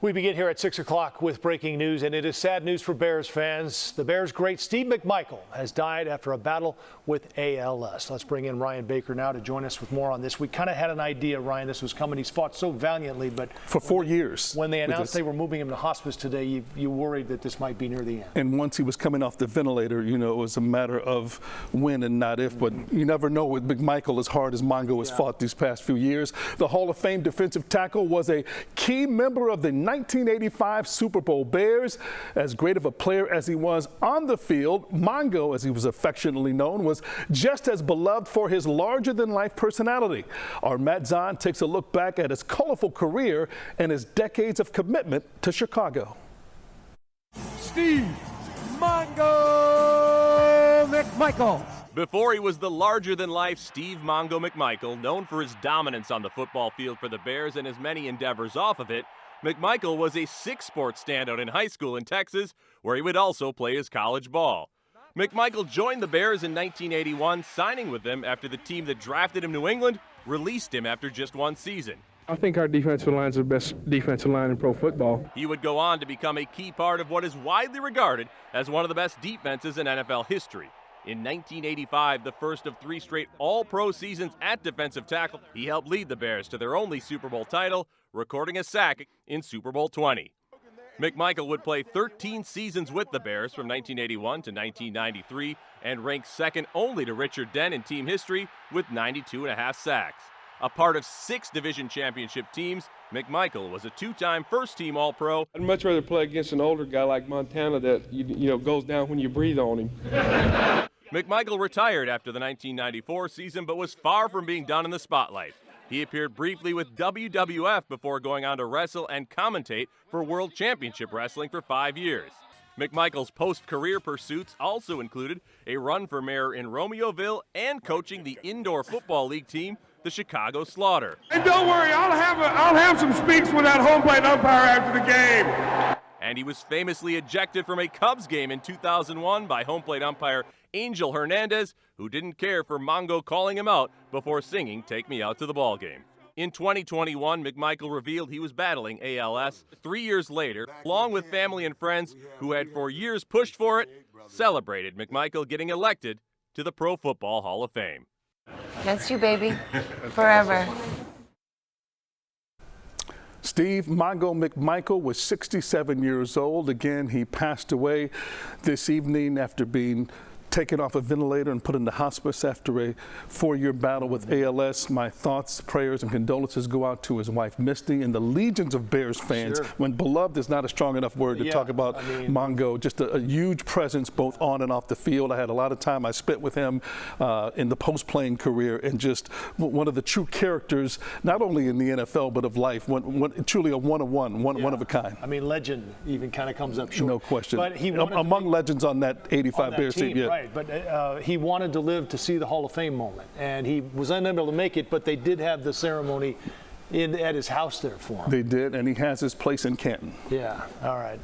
We begin here at 6 o'clock with breaking news, and it is sad news for Bears fans. The Bears great Steve McMichael has died after a battle with ALS. Let's bring in Ryan Baker now to join us with more on this. We kind of had an idea, Ryan, this was coming. He's fought so valiantly, but for 4 years. When they announced they were moving him to hospice today, you worried that this might be near the end. And once he was coming off the ventilator, you know, it was a matter of when and not if. But you never know with McMichael, as hard as Mongo has fought these past few years. The Hall of Fame defensive tackle was a key member of the 1985 Super Bowl Bears. As great of a player as he was on the field, Mongo, as he was affectionately known, was just as beloved for his larger-than-life personality. Our Matt Zahn takes a look back at his colorful career and his decades of commitment to Chicago. Steve Mongo McMichael. Before he was the larger-than-life Steve Mongo McMichael, known for his dominance on the football field for the Bears and his many endeavors off of it, McMichael was a six-sport standout in high school in Texas, where he would also play his college ball. McMichael joined the Bears in 1981, signing with them after the team that drafted him, New England, released him after just one season. I think our defensive line is the best defensive line in pro football. He would go on to become a key part of what is widely regarded as one of the best defenses in NFL history. In 1985, the first of three straight All-Pro seasons at defensive tackle, he helped lead the Bears to their only Super Bowl title, recording a sack in Super Bowl 20. McMichael would play 13 seasons with the Bears from 1981 to 1993 and ranked second only to Richard Dent in team history with 92.5 sacks. A part of 6 division championship teams, McMichael was a 2-time first-team All-Pro. I'd much rather play against an older guy like Montana that you know goes down when you breathe on him. McMichael retired after the 1994 season, but was far from being done in the spotlight. He appeared briefly with WWF before going on to wrestle and commentate for World Championship Wrestling for 5 years. McMichael's post-career pursuits also included a run for mayor in Romeoville and coaching the indoor football league team, the Chicago Slaughter. And don't worry, I'll have some speaks with that home plate umpire after the game. And he was famously ejected from a Cubs game in 2001 by home plate umpire Angel Hernandez, who didn't care for Mongo calling him out before singing "Take Me Out to the Ball Game." In 2021, McMichael revealed he was battling ALS. 3 years later, along with family and friends who had for years pushed for it, celebrated McMichael getting elected to the Pro Football Hall of Fame. That's you, baby. Forever. Steve Mongo McMichael was 67 years old. Again, he passed away this evening after being taken off a ventilator and put into hospice after a 4-year battle with ALS. My thoughts, prayers, and condolences go out to his wife, Misty, and the legions of Bears fans. When beloved is not a strong enough word to talk about Mongo. Just a huge presence both on and off the field. I had a lot of time I spent with him in the post-playing career, and just one of the true characters, not only in the NFL, but of life. Truly a one-of-one, one of a kind. I mean, legend even kind of comes up short. No question. But he among legends on that 85 Bears team. Yeah. Right, but he wanted to live to see the Hall of Fame moment, and he was unable to make it, but they did have the ceremony at his house there for him. They did, and he has his place in Canton. Yeah, all right.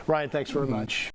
Ryan, thanks very much.